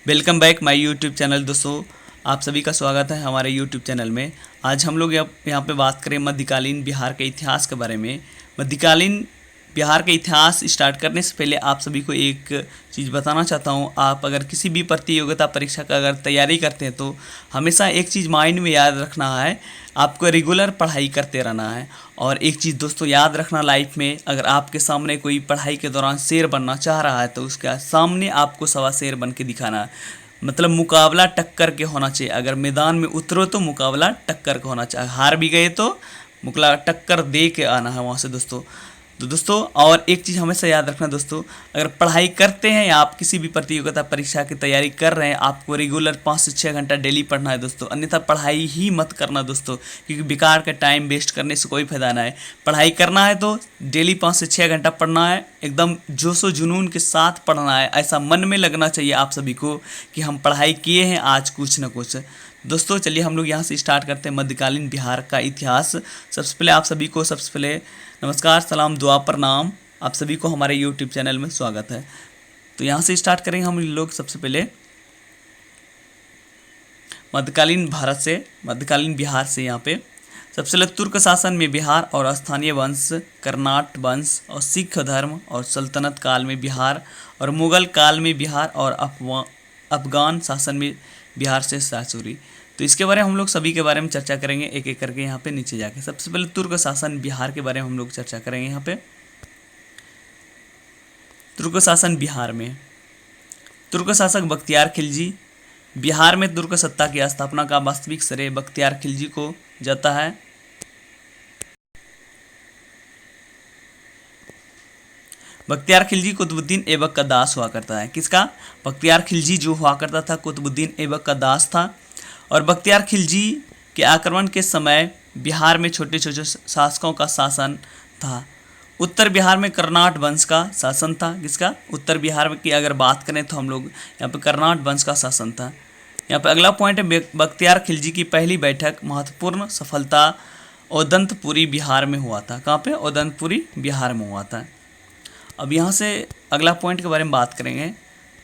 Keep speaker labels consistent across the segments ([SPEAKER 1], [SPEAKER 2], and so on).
[SPEAKER 1] Welcome back my YouTube channel. दोस्तों, आप सभी का स्वागत है हमारे यूट्यूब चैनल में। आज हम लोग यहाँ पे बात करें मध्यकालीन बिहार के इतिहास के बारे में। मध्यकालीन बिहार के इतिहास स्टार्ट करने से पहले आप सभी को एक चीज़ बताना चाहता हूँ। आप अगर किसी भी प्रतियोगिता परीक्षा का अगर तैयारी करते हैं तो हमेशा एक चीज़ माइंड में याद रखना है, आपको रेगुलर पढ़ाई करते रहना है। और एक चीज़ दोस्तों याद रखना, लाइफ में अगर आपके सामने कोई पढ़ाई के दौरान शेर बनना चाह रहा है तो उसके सामने आपको सवा शेर बन के दिखाना है। मतलब मुकाबला टक्कर के होना चाहिए। अगर मैदान में उतरो तो मुकाबला टक्कर का होना चाहिए, हार भी गए तो मुकाबला टक्कर दे के आना है वहाँ से दोस्तों। तो दोस्तों और एक चीज़ हमेशा याद रखना दोस्तों, अगर पढ़ाई करते हैं या आप किसी भी प्रतियोगिता परीक्षा की तैयारी कर रहे हैं, आपको रेगुलर 5 से 6 घंटा डेली पढ़ना है दोस्तों। अन्यथा पढ़ाई ही मत करना दोस्तों, क्योंकि बेकार का टाइम वेस्ट करने से कोई फायदा ना है। पढ़ाई करना है तो डेली 5 से 6 घंटा पढ़ना है, एकदम जोशो जुनून के साथ पढ़ना है। ऐसा मन में लगना चाहिए आप सभी को कि हम पढ़ाई किए हैं आज कुछ न कुछ। दोस्तों चलिए हम लोग यहाँ से स्टार्ट करते हैं मध्यकालीन बिहार का इतिहास। सबसे पहले आप सभी को नमस्कार, सलाम, दुआ, प्रणाम। आप सभी को हमारे यूट्यूब चैनल में स्वागत है। तो यहाँ से स्टार्ट करेंगे हम लोग सबसे पहले मध्यकालीन बिहार से। यहाँ पे सबसे पहले तुर्क शासन में बिहार और स्थानीय वंश, कर्नाट वंश और सिख धर्म और सल्तनत काल में बिहार और मुगल काल में बिहार और अफगान शासन में बिहार से शासुरी। तो इसके बारे में हम लोग सभी के बारे में चर्चा करेंगे एक एक करके यहाँ पे नीचे जाके। सबसे पहले तुर्क शासन बिहार के बारे में हम लोग चर्चा करेंगे। यहाँ पे तुर्क शासन बिहार में तुर्क शासक बख्तियार खिलजी। बिहार में तुर्क सत्ता की स्थापना का वास्तविक श्रेय बख्तियार खिलजी को जाता है। बख्तियार खिलजी कुतुबुद्दीन ऐबक का दास हुआ करता है। किसका? बख्तियार खिलजी जो हुआ करता था कुतुबुद्दीन ऐबक का दास था। और बख्तियार खिलजी के आक्रमण के समय बिहार में छोटे छोटे शासकों का शासन था। उत्तर बिहार में कर्नाट वंश का शासन था। किसका? उत्तर बिहार की अगर बात करें तो हम लोग यहाँ पे कर्नाट वंश का शासन था। यहाँ पे अगला पॉइंट है बख्तियार खिलजी की पहली बैठक महत्वपूर्ण सफलता ओदंतपुरी बिहार में हुआ था। कहाँ पे? ओदंतपुरी बिहार में हुआ था। अब यहाँ से अगला पॉइंट के बारे में बात करेंगे।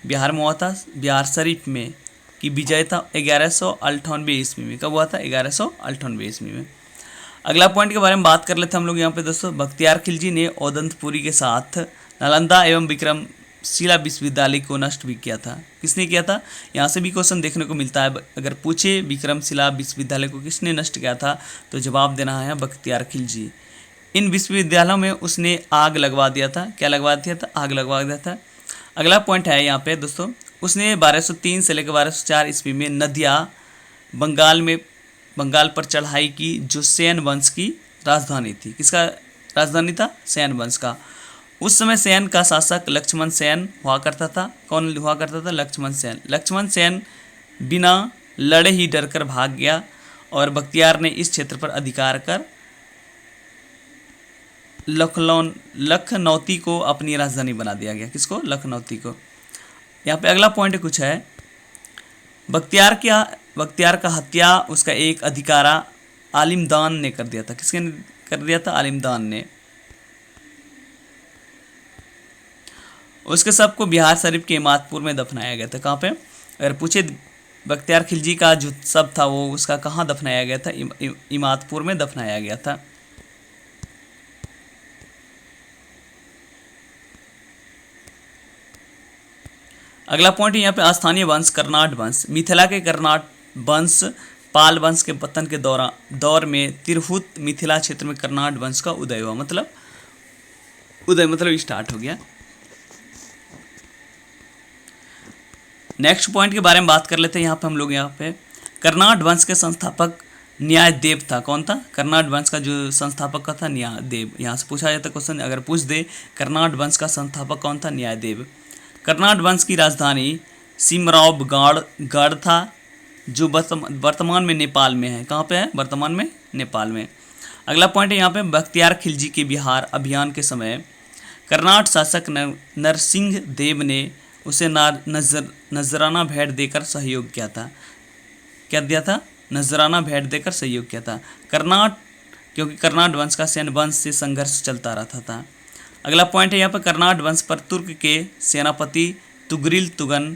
[SPEAKER 1] बिहार में हुआ था बिहार शरीफ में की विजयता 1198 ईस्वी में। कब हुआ था? 1198 ईस्वी में। अगला पॉइंट के बारे में बात कर लेते हैं हम लोग यहाँ पे दोस्तों। बख्तियार खिलजी ने ओदंतपुरी के साथ नालंदा एवं विक्रमशिला विश्वविद्यालय को नष्ट भी किया था। किसने किया था? यहाँ से भी क्वेश्चन देखने को मिलता है। अगर पूछे विक्रमशिला विश्वविद्यालय को किसने नष्ट किया था तो जवाब देना है बख्तियार खिलजी। इन विश्वविद्यालयों में उसने आग लगवा दिया था। क्या लगवा दिया था? आग लगवा दिया था। अगला पॉइंट है यहाँ पे दोस्तों, उसने 1203 से लेकर 1204 ईस्वी में नदिया बंगाल पर चढ़ाई की, जो सेन वंश की राजधानी थी। किसका राजधानी था? सेन वंश का। उस समय सेन का शासक लक्ष्मण सेन हुआ करता था। कौन हुआ करता था? लक्ष्मण सेन। लक्ष्मण सेन बिना लड़े ही डरकर भाग गया और बख्तियार ने इस क्षेत्र पर अधिकार कर लखनौती को अपनी राजधानी बना दिया गया। किसको? लखनौती को। यहाँ पे अगला पॉइंट कुछ है, बख्तियार का हत्या उसका एक अधिकारा आलिमदान ने कर दिया था। किसने कर दिया था? आलिमदान ने। उसके शव को बिहार शरीफ के इमादपुर में दफनाया गया था। कहाँ पे? अगर पूछे बख्तियार खिलजी का जो शव था वो उसका कहाँ दफनाया गया था? इमादपुर में दफनाया गया था। अगला पॉइंट यहाँ पे स्थानीय वंश कर्नाट वंश। मिथिला के कर्नाट वंश पाल वंश के पतन के दौर में तिरहुत मिथिला क्षेत्र में कर्नाट वंश का उदय हुआ। मतलब स्टार्ट हो गया। नेक्स्ट पॉइंट के बारे में बात कर लेते हैं। यहाँ पे हम लोग कर्नाट वंश के संस्थापक न्यायदेव था। कौन था? कर्नाट वंश का जो संस्थापक का था न्यायदेव। यहाँ से पूछा जाता क्वेश्चन, अगर पूछ दे कर्नाट वंश का संस्थापक कौन था? न्यायदेव। कर्नाट वंश की राजधानी सिमरावगढ़ था, जो वर्तमान में नेपाल में है। कहाँ पे है? वर्तमान में नेपाल में। अगला पॉइंट है यहाँ पे बख्तियार खिलजी के बिहार अभियान के समय कर्नाट शासक नरसिंह देव ने उसे नजराना भेंट देकर सहयोग किया था। क्या दिया था? नजराना भेंट देकर सहयोग किया था। क्योंकि कर्नाट वंश का सैन्य वंश से संघर्ष चलता रहता था। अगला पॉइंट है यहाँ पर कर्नाट वंश पर तुर्क के सेनापति तुगरिल तुगन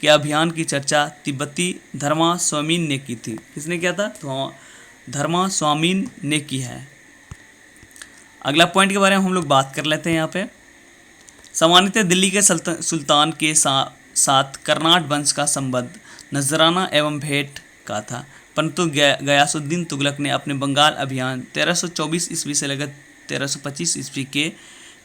[SPEAKER 1] के अभियान की चर्चा तिब्बती धर्मा स्वामीन ने की थी। किसने किया था? तो धर्मा स्वामीन ने की है। अगला पॉइंट के बारे में हम लोग बात कर लेते हैं यहाँ पे। सामान्यतः दिल्ली के सुल्तान के साथ कर्नाट वंश का संबंध नजराना एवं भेंट का था, परंतु गयासुद्दीन तुगलक ने अपने बंगाल अभियान 1324 ईस्वी से लेकर 1325 ईस्वी के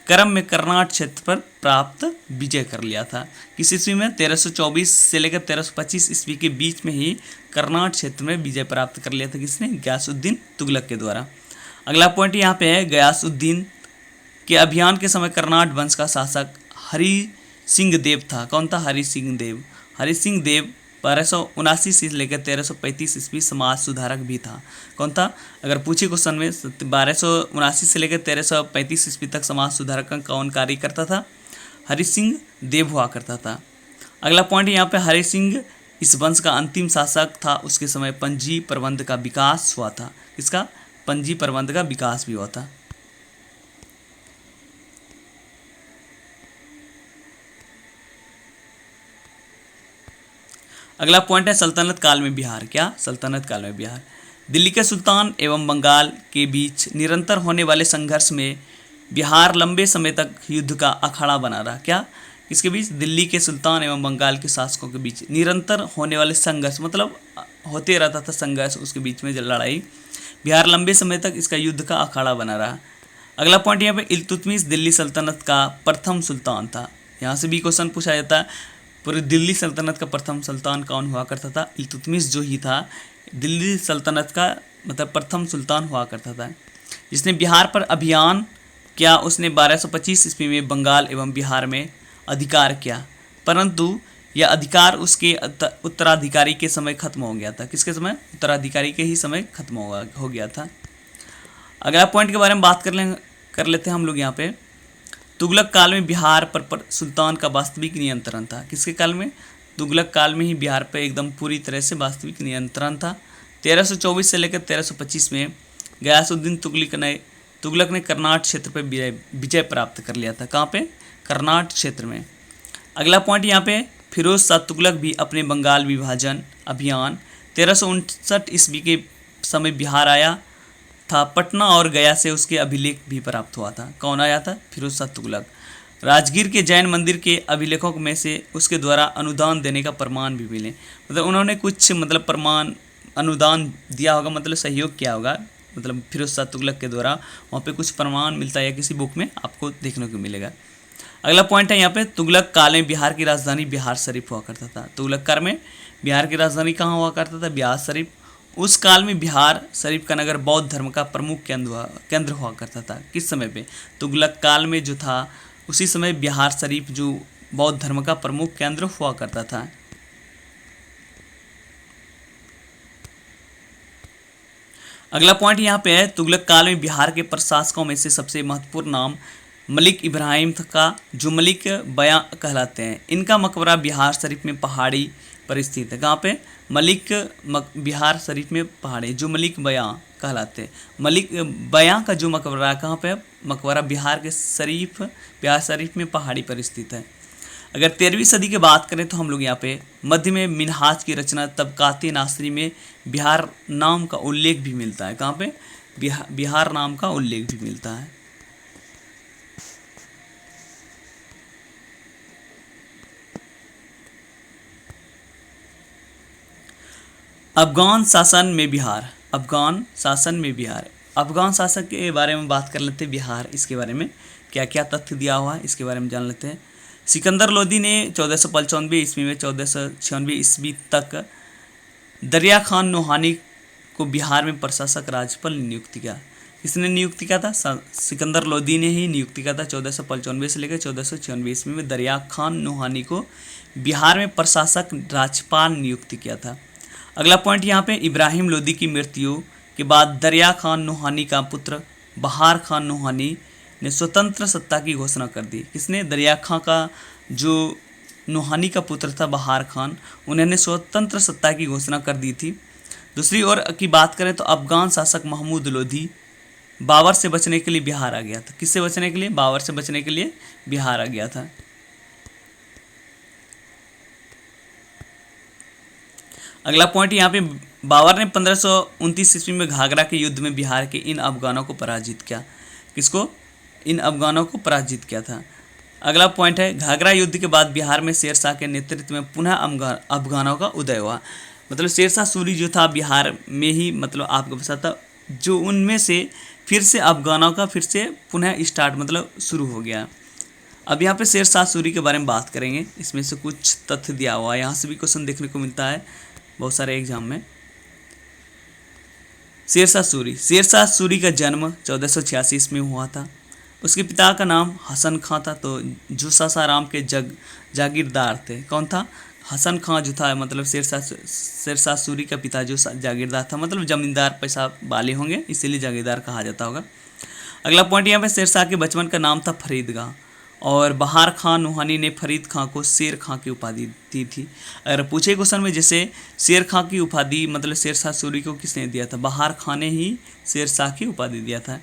[SPEAKER 1] क्रम में कर्नाट क्षेत्र पर प्राप्त विजय कर लिया था। किस ईस्वी में? 1324 से लेकर 1325 ईस्वी के बीच में ही कर्नाट क्षेत्र में विजय प्राप्त कर लिया था। किसने? गयासुद्दीन तुगलक के द्वारा। अगला पॉइंट यहाँ पे है, गयासुद्दीन के अभियान के समय कर्नाट वंश का शासक हरि सिंह देव था। कौन था? हरि सिंह देव। हरि सिंह देव 1279 से लेकर 1335 ईस्वी समाज सुधारक भी था। कौन था? अगर पूछे क्वेश्चन में 1279 से लेकर 1335 ईस्वी तक समाज सुधारक का कौन कार्य करता था? हरि सिंह देव हुआ करता था। अगला पॉइंट यहाँ पे, हरि सिंह इस वंश का अंतिम शासक था। उसके समय पंजी प्रबंध का विकास हुआ था। इसका पंजी प्रबंध का विकास भी हुआ था। अगला पॉइंट है सल्तनत काल में बिहार। क्या? सल्तनत काल में बिहार। दिल्ली के सुल्तान एवं बंगाल के बीच निरंतर होने वाले संघर्ष में बिहार लंबे समय तक युद्ध का अखाड़ा बना रहा। क्या? इसके बीच दिल्ली के सुल्तान एवं बंगाल के शासकों के बीच निरंतर होने वाले संघर्ष, मतलब होते रहता था संघर्ष, उसके बीच में लड़ाई। बिहार लंबे समय तक इसका युद्ध का अखाड़ा बना रहा। अगला पॉइंट यहाँ पे, इल्तुतमिश दिल्ली सल्तनत का प्रथम सुल्तान था। यहाँ से भी क्वेश्चन पूछा जाता है, पूरी दिल्ली सल्तनत का प्रथम सुल्तान कौन हुआ करता था? इल्तुतमिश जो ही था दिल्ली सल्तनत का मतलब प्रथम सुल्तान हुआ करता था, जिसने बिहार पर अभियान किया। उसने 1225 ईस्वी में बंगाल एवं बिहार में अधिकार किया, परंतु यह अधिकार उसके उत्तराधिकारी के समय खत्म हो गया था। किसके समय? उत्तराधिकारी के ही समय खत्म हो गया था। अगला पॉइंट के बारे में बात कर लेते हैं हम लोग यहाँ पे। तुगलक काल में बिहार पर सुल्तान का वास्तविक नियंत्रण था। किसके काल में? तुगलक काल में ही बिहार पर एकदम पूरी तरह से वास्तविक नियंत्रण था। 1324 से लेकर 1325 में गयासुद्दीन तुगलक ने कर्नाट क्षेत्र पर विजय प्राप्त कर लिया था। कहाँ पे? कर्नाट क्षेत्र में। अगला पॉइंट यहाँ पे, फिरोज शाह तुगलक भी अपने बंगाल विभाजन अभियान 1359 ईस्वी के समय बिहार आया था। पटना और गया से उसके अभिलेख भी प्राप्त हुआ था। कौन आया था? फिरोज शाह तुगलक। राजगीर के जैन मंदिर के अभिलेखों में से उसके द्वारा अनुदान देने का प्रमाण भी मिले, मतलब उन्होंने कुछ मतलब प्रमाण अनुदान दिया होगा, मतलब सहयोग किया होगा, मतलब फिरोज शाह तुगलक के द्वारा वहाँ पे कुछ प्रमाण मिलता है, किसी बुक में आपको देखने को मिलेगा। अगला पॉइंट है यहाँ पे, तुगलक काल में बिहार की राजधानी बिहार शरीफ हुआ करता था। तुगलक काल में बिहार की राजधानी कहाँ हुआ करता था? बिहार शरीफ। उस काल में बिहार शरीफ का नगर बौद्ध धर्म का प्रमुख केंद्र हुआ करता था। किस समय पे? तुगलक काल में जो था उसी समय बिहार शरीफ जो बौद्ध धर्म का प्रमुख केंद्र हुआ करता था। अगला पॉइंट यहाँ पे है, तुगलक काल में बिहार के प्रशासकों में से सबसे महत्वपूर्ण नाम मलिक इब्राहिम का, जो मलिक बयां कहलाते हैं। इनका मकबरा बिहार शरीफ में पहाड़ी पर स्थित है। कहाँ पे? मलिक बिहार शरीफ में पहाड़ी, जो मलिक बयां कहलाते हैं। मलिक बयां का जो मकबरा कहाँ पे? मकबरा बिहार शरीफ में पहाड़ी पर स्थित है। अगर 13वीं सदी की बात करें तो हम लोग यहाँ पे मध्य में मिनहाज की रचना तबकाते नासरी में बिहार नाम का उल्लेख भी मिलता है। कहाँ पे? बिहार नाम का उल्लेख भी मिलता है। अफगान शासन में बिहार। अफगान शासन में बिहार। अफगान शासक के बारे में बात कर लेते हैं। बिहार, इसके बारे में क्या क्या तथ्य दिया हुआ है इसके बारे में जान लेते हैं। सिकंदर लोदी ने 1495 ईस्वी में 1496 ईस्वी तक दरिया खान नोहानी को बिहार में प्रशासक राज्यपाल नियुक्ति किया। किसने नियुक्ति किया था? सिकंदर लोदी ने ही नियुक्ति किया था। 1495 से लेकर 1496 ईस्वी में दरिया खान नोहानी को बिहार में प्रशासक राज्यपाल नियुक्ति किया था। अगला पॉइंट यहाँ पे, इब्राहिम लोदी की मृत्यु के बाद दरिया खान नोहानी का पुत्र बहार खान नोहानी ने स्वतंत्र सत्ता की घोषणा कर दी। किसने? दरिया खां का जो नोहानी का पुत्र था बहार खान, उन्होंने स्वतंत्र सत्ता की घोषणा कर दी थी। दूसरी ओर की बात करें तो अफगान शासक महमूद लोदी बाबर से बचने के लिए बिहार आ गया था। किससे बचने के लिए? बाबर से बचने के लिए बिहार आ गया था। अगला पॉइंट यहाँ पे, बाबर ने 1529 ईस्वी में घाघरा के युद्ध में बिहार के इन अफगानों को पराजित किया। किसको? इन अफगानों को पराजित किया था। अगला पॉइंट है, घाघरा युद्ध के बाद बिहार में शेरशाह के नेतृत्व में पुनः अफगानों का उदय हुआ। मतलब शेरशाह सूरी जो था बिहार में ही, मतलब आपको पता था, जो उनमें से फिर से अफगानों का फिर से पुनः स्टार्ट मतलब शुरू हो गया। अब यहाँ पे शेरशाह सूरी के बारे में बात करेंगे। इसमें से कुछ तथ्य दिया हुआ है, यहाँ से भी क्वेश्चन देखने को मिलता है बहुत सारे एग्जाम में। शेरशाह सूरी का जन्म 1486 ईस्वी में हुआ था। उसके पिता का नाम हसन खां था, तो जो सासाराम के जागीरदार थे। कौन था? हसन खां जो था, मतलब शेरशाह सूरी का पिता जो जागीरदार था, मतलब जमींदार पैसा वाले होंगे, इसीलिए जागीरदार कहा जाता होगा। अगला पॉइंट यहाँ पे, शेरशाह के बचपन का नाम था फरीदगाह, और बहार खां नुहानी ने फरीद खां को शेर खां की उपाधि दी थी। अगर पूछे क्वेश्चन में, जैसे शेर खां की उपाधि मतलब शेरशाह सूरी को किसने दिया था? बहार खां ने ही शेरशाह की उपाधि दिया था।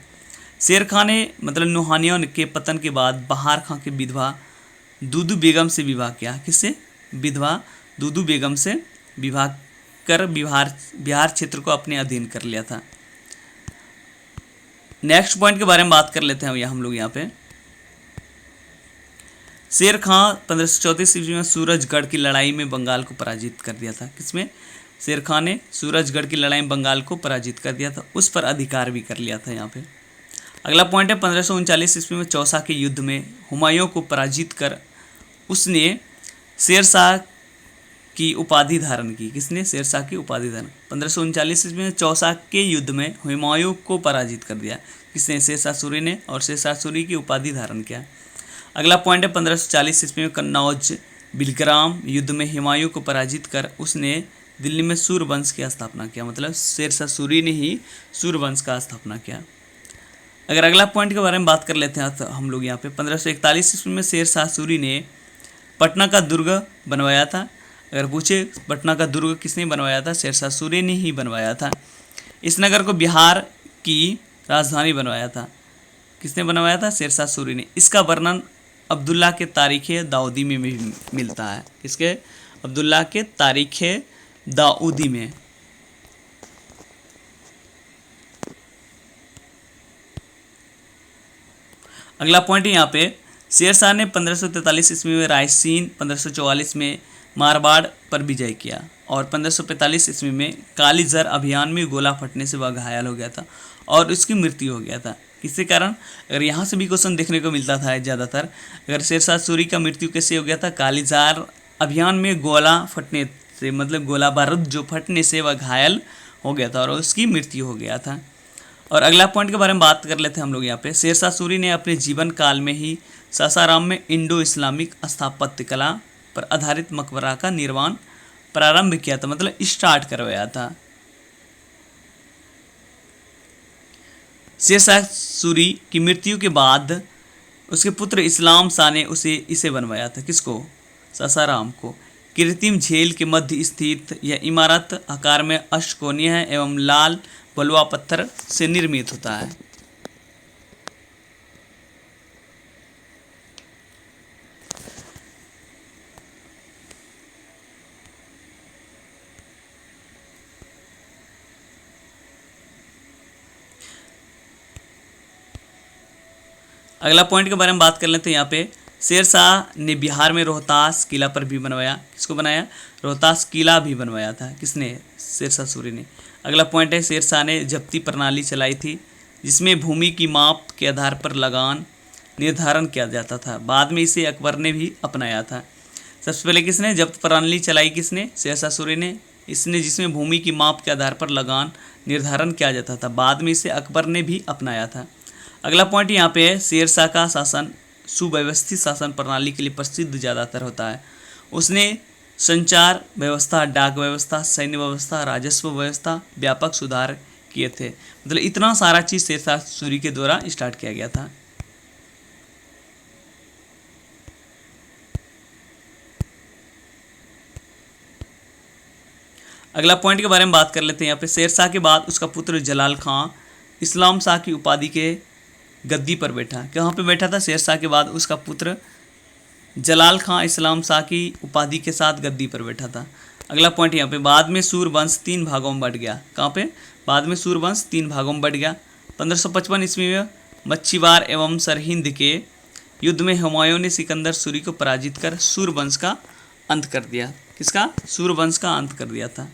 [SPEAKER 1] शेर खां ने मतलब नुहानियों के पतन के बाद बहार खां की विधवा दूदू बेगम से विवाह किया। किससे? विधवा दूदू बेगम से विवाह कर बिहार क्षेत्र को अपने अधीन कर लिया था। नेक्स्ट पॉइंट के बारे में बात कर लेते हैं हम लोग यहाँ पे। शेर खां 1534 ईस्वी में सूरजगढ़ की लड़ाई में बंगाल को पराजित कर दिया था। किसमें? शेर खां ने सूरजगढ़ की लड़ाई में बंगाल को पराजित कर दिया था, उस पर अधिकार भी कर लिया था यहाँ पे। अगला पॉइंट है, 1539 ईस्वी में चौसा के युद्ध में हुमायूं को पराजित कर उसने शेरशाह की उपाधि धारण की। किसने? शेरशाह की उपाधि धारण। 1539 ईस्वी में चौसा के युद्ध में हुमायूं को पराजित कर दिया। किसने? शेरशाह सूरी ने, और शेरशाह सूरी की उपाधि धारण किया। अगला पॉइंट है, 1540 ईस्वी में कन्नौज बिलग्राम युद्ध में हुमायूं को पराजित कर उसने दिल्ली में सूर्यवंश की स्थापना किया। मतलब शेरशाह सूरी ने ही सूर्यवंश का स्थापना किया। अगर अगला पॉइंट के बारे में बात कर लेते हैं तो हम लोग यहाँ पे 1541 ईस्वी में शेरशाह सूरी ने पटना का दुर्ग बनवाया था। अगर पूछे पटना का दुर्ग किसने बनवाया था? शेरशाह सूरी ने ही बनवाया था। इस नगर को बिहार की राजधानी बनवाया था। किसने बनवाया था? शेरशाह सूरी ने। इसका वर्णन अब्दुल्ला के तारीख़ दाऊदी में भी मिलता है। किसके? अब्दुल्ला के तारीख़ दाऊदी में। अगला पॉइंट यहाँ पे, शेरशाह ने 1543 ईस्वी में रायसीन, 1544 में मारवाड़ पर विजय किया, और 1545 ईस्वी में कालीजर अभियान में गोला फटने से वह घायल हो गया था और उसकी मृत्यु हो गया था। किसके कारण? अगर यहाँ से भी क्वेश्चन देखने को मिलता था ज़्यादातर, अगर शेरशाह सूरी का मृत्यु कैसे हो गया था? कालीजार अभियान में गोला फटने से, मतलब गोला बारूद जो फटने से वह घायल हो गया था और उसकी मृत्यु हो गया था। और अगला पॉइंट के बारे में बात कर लेते हैं हम लोग यहाँ पे। शेरशाह सूरी ने अपने जीवन काल में ही सासाराम में इंडो इस्लामिक स्थापत्य कला पर आधारित मकबरा का निर्माण प्रारंभ किया था, मतलब स्टार्ट करवाया था। शेरशाह सूरी की मृत्यु के बाद उसके पुत्र इस्लाम शाह ने इसे बनवाया था। किसको? सासाराम को। कृत्रिम झील के मध्य स्थित यह इमारत आकार में अष्टकोणीय है एवं लाल बलुआ पत्थर से निर्मित होता है। अगला पॉइंट के बारे में बात कर लेते हैं यहाँ पे। शेरशाह ने बिहार में रोहतास किला पर भी बनवाया। किसको बनाया? रोहतास किला भी बनवाया था। किसने? शेरशाह सूरी ने। अगला पॉइंट है, शेरशाह ने जब्ती प्रणाली चलाई थी जिसमें भूमि की माप के आधार पर लगान निर्धारण किया जाता था। बाद में इसे अकबर ने भी अपनाया था। सबसे पहले किसने जब्त प्रणाली चलाई? किसने? शेरशाह सूरी ने। इसने जिसमें भूमि की माप के आधार पर लगान निर्धारण किया जाता था। बाद में इसे अकबर ने भी अपनाया था। अगला पॉइंट यहाँ पे है, शेरशाह का शासन सुव्यवस्थित शासन प्रणाली के लिए प्रसिद्ध ज़्यादातर होता है। उसने संचार व्यवस्था, डाक व्यवस्था, सैन्य व्यवस्था, राजस्व व्यवस्था व्यापक सुधार किए थे। मतलब इतना सारा चीज़ शेरशाह सूरी के द्वारा स्टार्ट किया गया था। अगला पॉइंट के बारे में बात कर लेते हैं यहाँ पे। शेरशाह के बाद उसका पुत्र जलाल खां इस्लाम शाह की उपाधि के गद्दी पर बैठा। कहाँ पे बैठा था? शेरशाह के बाद उसका पुत्र जलाल खां इस्लाम शाह की उपाधि के साथ गद्दी पर बैठा था। अगला पॉइंट यहाँ पे, बाद में सूर्यवंश 3 भागों में बट गया। कहाँ पे? बाद में सूर्यवंश 3 भागों में बट गया। 1555 ईस्वी में मच्छीवार एवं सरहिंद के युद्ध में हुमायूं ने सिकंदर सूरी को पराजित कर सूर्यवंश का अंत कर दिया। किसका? सूर्यवंश का अंत कर दिया था।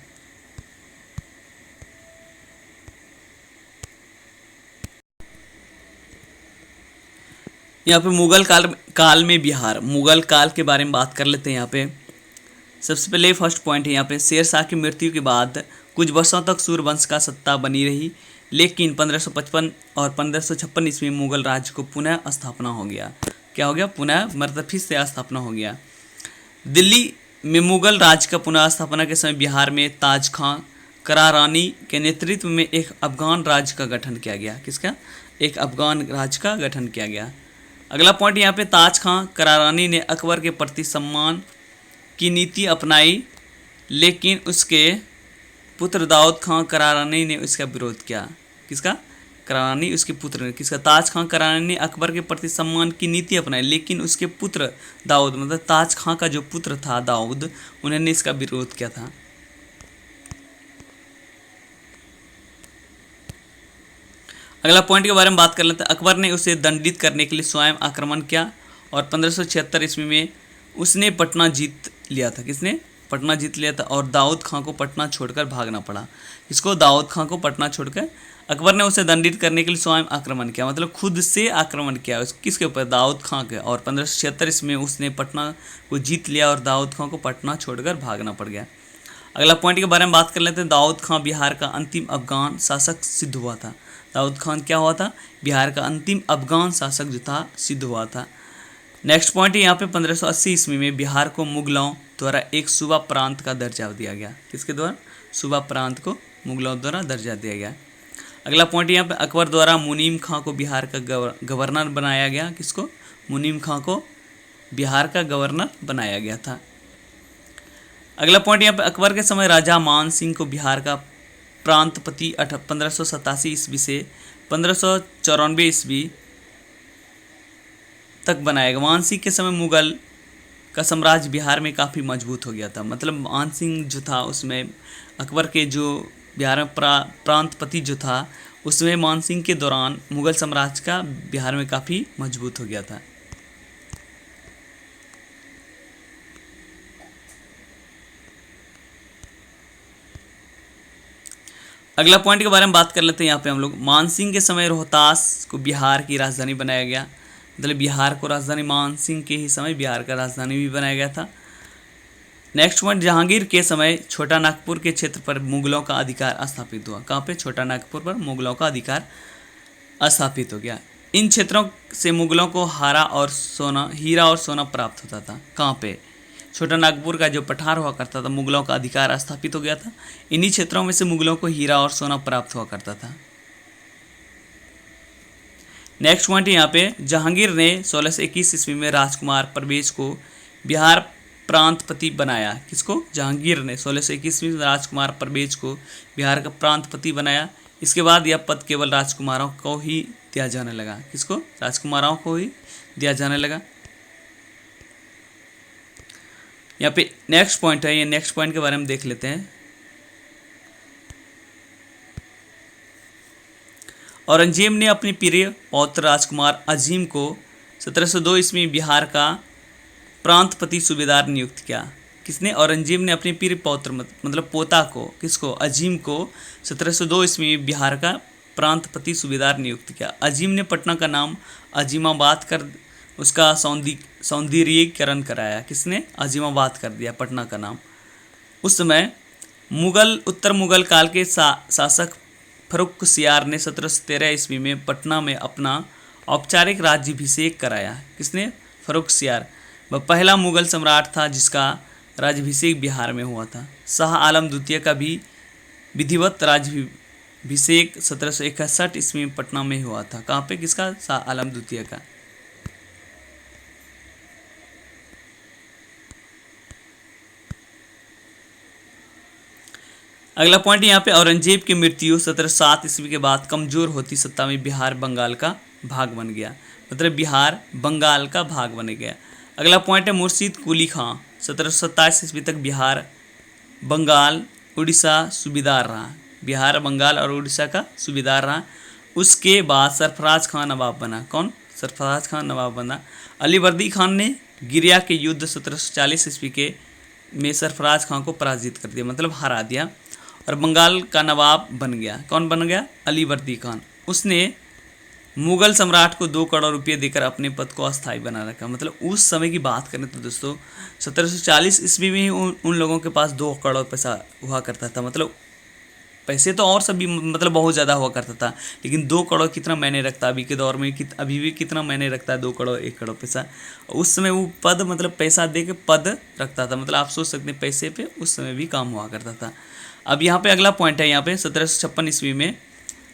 [SPEAKER 1] यहाँ पे मुगल काल में बिहार, मुगल काल के बारे में बात कर लेते हैं। यहाँ पे सबसे पहले फर्स्ट पॉइंट है यहाँ पे, शेर शाह की मृत्यु के बाद कुछ वर्षों तक सूर्यवंश का सत्ता बनी रही, लेकिन 1555 और 1556 ईस्वी में मुगल राज्य को पुनः स्थापना हो गया। क्या हो गया? पुनः, मतलब फिर से स्थापना हो गया। दिल्ली में मुगल राज्य का पुनः स्थापना के समय बिहार में ताज खां करारानी के नेतृत्व में एक अफगान राज्य का गठन किया गया। किसका? एक अफगान राज्य का गठन किया गया। अगला पॉइंट यहाँ पे, ताज खां करारानी ने अकबर के प्रति सम्मान की नीति अपनाई, लेकिन उसके पुत्र दाऊद खां करारानी ने इसका विरोध किया। किसका? करारानी, उसके पुत्र ने। किसका? ताज खां करारानी ने अकबर के प्रति सम्मान की नीति अपनाई, लेकिन उसके पुत्र दाऊद, मतलब ताज खां का जो पुत्र था दाऊद, उन्होंने इसका विरोध किया था। अगला पॉइंट के बारे में बात कर लेते हैं। अकबर ने उसे दंडित करने के लिए स्वयं आक्रमण किया और 1576 ईस्वी में उसने पटना जीत लिया था। किसने? पटना जीत लिया था। और दाऊद खां को पटना छोड़कर भागना पड़ा। इसको? दाऊद खां को पटना छोड़कर अकबर ने उसे दंडित करने के लिए स्वयं आक्रमण किया, मतलब खुद से आक्रमण किया। किसके ऊपर? दाऊद खां के। और 1576 ईस्वी में उसने पटना को जीत लिया और दाऊद खां को पटना छोड़कर भागना पड़ गया। अगला पॉइंट के बारे में बात कर लेते हैं। दाऊद खां बिहार का अंतिम अफगान शासक सिद्ध हुआ था। दाऊद खान क्या हुआ था? बिहार का अंतिम अफगान शासक जो था सिद्ध हुआ था। नेक्स्ट पॉइंट है यहाँ पे, 1580 ईस्वी में बिहार को मुगलों द्वारा एक सूबा प्रांत का दर्जा दिया गया। किसके द्वारा? सूबा प्रांत को मुगलों द्वारा दर्जा दिया गया। अगला पॉइंट यहाँ पे, अकबर द्वारा मुनीम खां को बिहार का गवर्नर बनाया गया। किसको? मुनीम खां को बिहार का गवर्नर बनाया गया था। अगला पॉइंट यहाँ पे, अकबर के समय राजा मान सिंह को बिहार का प्रांतपति 1587 ईस्वी से 1594 ईस्वी तक बनाया गया। मान सिंह के समय मुगल का साम्राज्य बिहार में काफ़ी मजबूत हो गया था। मतलब मान सिंह जो था उसमें अकबर के जो बिहार में प्रांतपति जो था उसमें मान सिंह के दौरान मुगल साम्राज्य का बिहार में काफ़ी मजबूत हो गया था। अगला पॉइंट के बारे में बात कर लेते हैं। यहाँ पे हम लोग, मान सिंह के समय रोहतास को बिहार की राजधानी बनाया गया। मतलब बिहार को राजधानी, मान सिंह के ही समय बिहार का राजधानी भी बनाया गया था। नेक्स्ट पॉइंट, जहांगीर के समय छोटा नागपुर के क्षेत्र पर मुगलों का अधिकार स्थापित हुआ। कहाँ पे? छोटा नागपुर पर मुगलों का अधिकार स्थापित हो गया। इन क्षेत्रों से मुगलों को हीरा और सोना प्राप्त होता था। कहाँ पे? छोटा नागपुर का जो पठार हुआ करता था, मुगलों का अधिकार स्थापित हो गया था। इन्हीं क्षेत्रों में से मुगलों को हीरा और सोना प्राप्त हुआ करता था। नेक्स्ट पॉइंट यहाँ पे, जहांगीर ने 1621 ईस्वी में राजकुमार परवेज को बिहार प्रांतपति बनाया। किसको? जहांगीर ने 1621 ईस्वी में राजकुमार परवेज को बिहार का प्रांतपति बनाया। इसके बाद यह पद केवल राजकुमारों को ही दिया जाने लगा। किसको? राजकुमारों को ही दिया जाने लगा। यहाँ पे नेक्स्ट पॉइंट है, ये नेक्स्ट पॉइंट के बारे में देख लेते हैं। औरंगजेब ने अपने प्रिय पौत्र राजकुमार अजीम को 1702 ईस्वी में बिहार का प्रांतपति सूबेदार नियुक्त किया। किसने? औरंगजेब ने अपने प्रिय पौत्र मतलब पोता को, किसको? अजीम को 1702 ईस्वी में बिहार का प्रांतपति सूबेदार नियुक्त किया। अजीम ने पटना का नाम अजीमाबाद कर उसका सौंदर्यीकरण कराया। किसने? अजीमाबाद कर दिया पटना का नाम। उस समय उत्तर मुगल काल के शासक फर्रुखसियार ने 1713 ईस्वी में पटना में अपना औपचारिक राज्याभिषेक कराया। किसने? फर्रुखसियार। वह पहला मुगल सम्राट था जिसका राज्याभिषेक बिहार में हुआ था। शाह आलम द्वितीय का भी विधिवत राज्याभिषेक 1761 ईस्वी में पटना में हुआ था। कहाँ पे? किसका? शाह आलम द्वितीय का। अगला पॉइंट यहाँ पे, औरंगजेब की मृत्यु 1707 ईस्वी के बाद कमजोर होती सत्ता में बिहार बंगाल का भाग बन गया। मतलब बिहार बंगाल का भाग बन गया। अगला पॉइंट है, मुर्शीद कुली खां 1727 ईस्वी तक बिहार बंगाल उड़ीसा सूबेदार रहा। बिहार, बंगाल और उड़ीसा का सूबेदार रहा। उसके बाद सरफराज खान नवाब बना। कौन? सरफराज खान नवाब बना। अलीवर्दी खान ने गिरिया के युद्ध 1740 ईस्वी के में सरफराज खान को पराजित कर दिया, मतलब हरा दिया, और बंगाल का नवाब बन गया। कौन बन गया? अलीवर्दी खान। उसने मुगल सम्राट को 2 करोड़ रुपये देकर अपने पद को अस्थायी बना रखा। मतलब उस समय की बात करें तो दोस्तों 1740 ईस्वी में ही उन लोगों के पास 2 करोड़ पैसा हुआ करता था। मतलब पैसे तो और सभी मतलब बहुत ज़्यादा हुआ करता था, लेकिन 2 करोड़ कितना मायने रखता है अभी के दौर में, अभी भी कितना मायने रखता है 2 करोड़ 1 करोड़ पैसा। उस समय वो पद मतलब पैसा दे के पद रखता था। मतलब आप सोच सकते हैं पैसे पे उस समय भी काम हुआ करता था। अब यहाँ पे अगला पॉइंट है, यहाँ पे 1756 ईस्वी में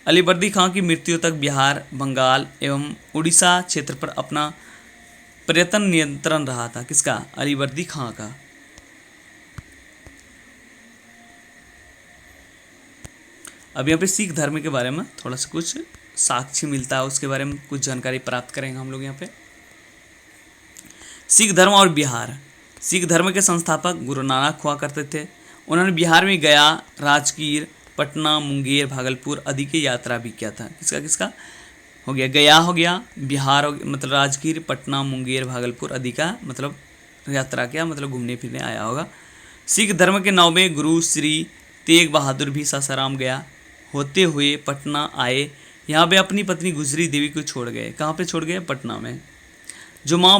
[SPEAKER 1] अलीवर्दी खां की मृत्यु तक बिहार, बंगाल एवं उड़ीसा क्षेत्र पर अपना पर्यटन नियंत्रण रहा था। किसका? अलीवर्दी खां का। अब यहाँ पे सिख धर्म के बारे में थोड़ा सा कुछ साक्ष्य मिलता है, उसके बारे में कुछ जानकारी प्राप्त करेंगे हम लोग यहाँ पे। सिख धर्म और बिहार। सिख धर्म के संस्थापक गुरु नानक हुआ करते थे। उन्होंने बिहार में गया, राजगीर, पटना, मुंगेर, भागलपुर आदि की यात्रा भी किया था। किसका किसका हो गया? गया हो गया, बिहार हो गया, मतलब राजगीर, पटना, मुंगेर, भागलपुर आदि का मतलब यात्रा किया, मतलब घूमने फिरने आया होगा। सिख धर्म के 9वें गुरु श्री तेग बहादुर भी सासाराम गया होते हुए पटना आए। यहाँ पे अपनी पत्नी गुजरी देवी को छोड़ गए। कहाँ पे छोड़ गए? पटना में। जुमा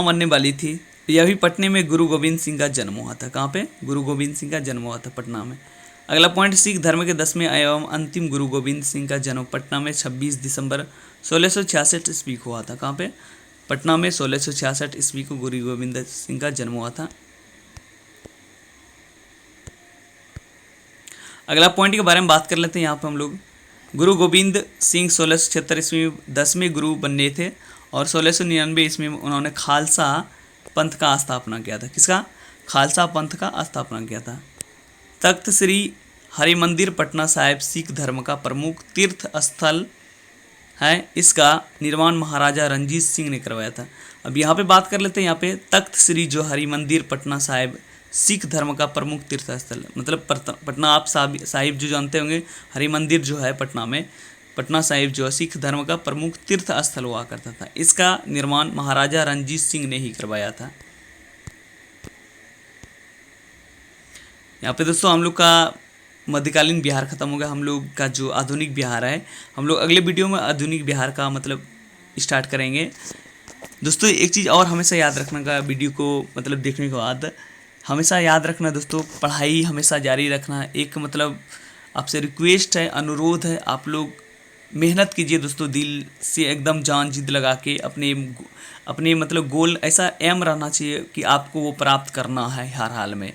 [SPEAKER 1] बनने वाली थी। यह भी पटने में गुरु गोविंद सिंह का जन्म हुआ था। कहाँ पे? गुरु गोविंद सिंह का जन्म हुआ था पटना में। अगला पॉइंट, सिख धर्म के 10वें एवं अंतिम गुरु गोविंद सिंह का जन्म पटना में 26 दिसंबर 1666 ईस्वी को हुआ था। कहाँ पे? पटना में 1666 ईस्वी को गुरु गोविंद सिंह का जन्म हुआ था। अगला पॉइंट के बारे में बात कर लेते हैं। यहाँ पे हम लोग गुरु गोविंद सिंह 1676 ईस्वी में 10वें गुरु बने थे और 1699 ईस्वी में उन्होंने खालसा पंथ का स्थापना किया था। किसका? खालसा पंथ का स्थापना किया था। तख्त श्री हरिमंदिर पटना साहिब सिख धर्म का प्रमुख तीर्थ स्थल है। इसका निर्माण महाराजा रंजीत सिंह ने करवाया था। अब यहाँ पे बात कर लेते हैं। यहाँ पे तख्त श्री जो हरिमंदिर पटना साहिब सिख धर्म का प्रमुख तीर्थ स्थल, मतलब पटना आप साहिब जो जानते होंगे, हरिमंदिर जो है पटना में, पटना साहिब जो है सिख धर्म का प्रमुख तीर्थ स्थल हुआ करता था। इसका निर्माण महाराजा रंजीत सिंह ने ही करवाया था। यहाँ पे दोस्तों हम लोग का मध्यकालीन बिहार खत्म हो गया। हम लोग का जो आधुनिक बिहार है, हम लोग अगले वीडियो में आधुनिक बिहार का मतलब स्टार्ट करेंगे। दोस्तों एक चीज़ और हमेशा याद रखना का, वीडियो को मतलब देखने के बाद हमेशा याद रखना दोस्तों, पढ़ाई हमेशा जारी रखना। एक मतलब आपसे रिक्वेस्ट है, अनुरोध है, आप लोग मेहनत कीजिए दोस्तों, दिल से एकदम जान जिद लगा के अपने मतलब गोल, ऐसा एम रहना चाहिए कि आपको वो प्राप्त करना है हर हाल में।